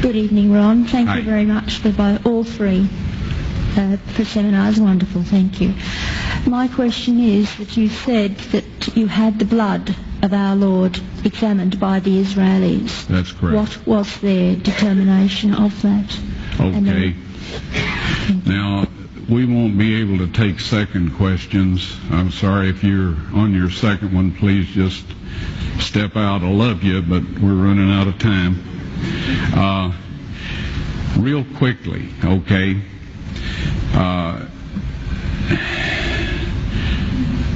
Good evening, Ron. Thank Hi. you very much for all three for seminars. Wonderful, thank you. My question is that you said that you had the blood of our Lord examined by the Israelis. That's correct. What was their determination of that? Okay. Now, we won't be able to take second questions. I'm sorry if you're on your second one, please just step out. I love you, but we're running out of time. Real quickly, okay.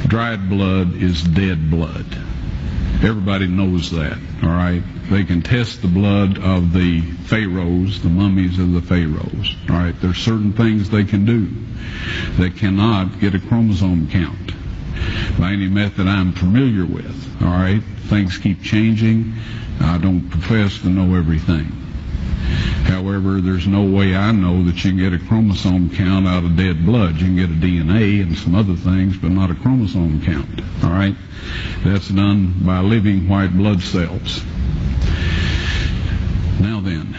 Dried blood is dead blood. Everybody knows that, all right? They can test the blood of the pharaohs, the mummies of the pharaohs, all right? There's certain things they can do. They cannot get a chromosome count by any method I'm familiar with, all right? Things keep changing. I don't profess to know everything. However, there's no way I know that you can get a chromosome count out of dead blood. You can get a DNA and some other things, but not a chromosome count, all right? That's done by living white blood cells. Now then,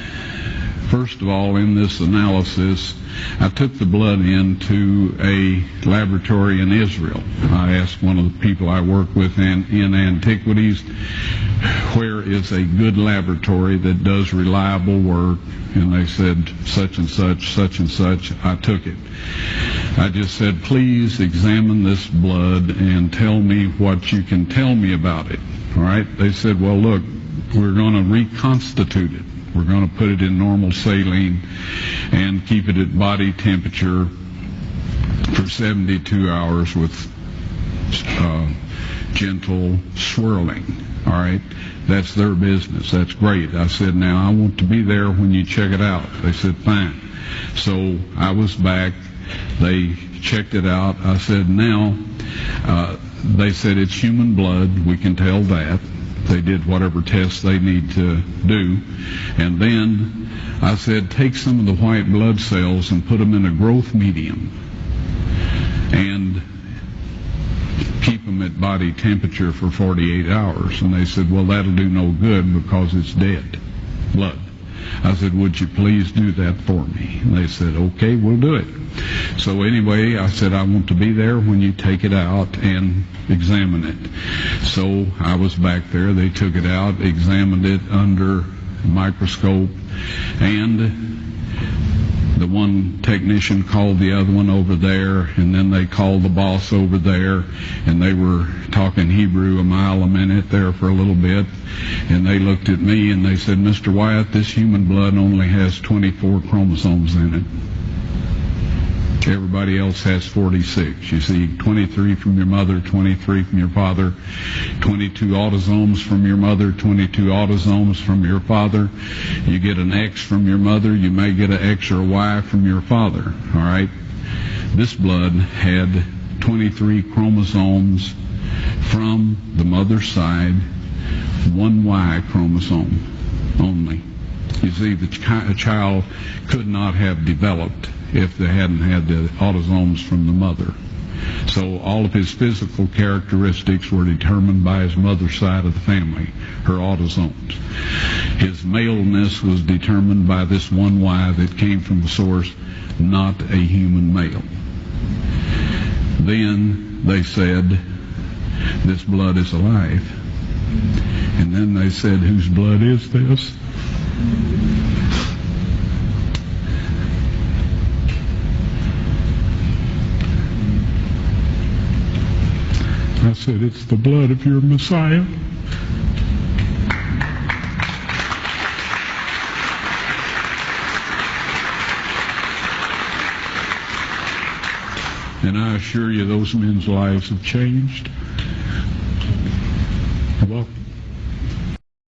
first of all, in this analysis, I took the blood into a laboratory in Israel. I asked one of the people I work with in antiquities, where is a good laboratory that does reliable work? And they said, such and such, such and such. I took it. I just said, please examine this blood and tell me what you can tell me about it. All right? They said, well, look, we're going to reconstitute it. We're going to put it in normal saline and keep it at body temperature for 72 hours with gentle swirling. All right? That's their business. That's great. I said, now I want to be there when you check it out. They said, fine. So I was back. They checked it out. I said, now, they said it's human blood. We can tell that. They did whatever tests they need to do. And then I said, take some of the white blood cells and put them in a growth medium and keep them at body temperature for 48 hours. And they said, well, that'll do no good because it's dead blood. I said, would you please do that for me? And they said, okay, we'll do it. So anyway, I said, I want to be there when you take it out and examine it. So I was back there. They took it out, examined it under a microscope, and the one technician called the other one over there, and then they called the boss over there, and they were talking Hebrew a mile a minute there for a little bit, and they looked at me and they said, Mr. Wyatt, this human blood only has 24 chromosomes in it. Everybody else has 46. You see, 23 from your mother, 23 from your father, 22 autosomes from your mother, 22 autosomes from your father. You get an X from your mother, you may get an X or a Y from your father, all right? This blood had 23 chromosomes from the mother's side, one Y chromosome only. You see, a child could not have developed if they hadn't had the autosomes from the mother. So all of his physical characteristics were determined by his mother's side of the family, her autosomes. His maleness was determined by this one Y that came from the source, not a human male. Then they said, this blood is alive. And then they said, whose blood is this? I said, it's the blood of your Messiah. And I assure you those men's lives have changed. You're welcome.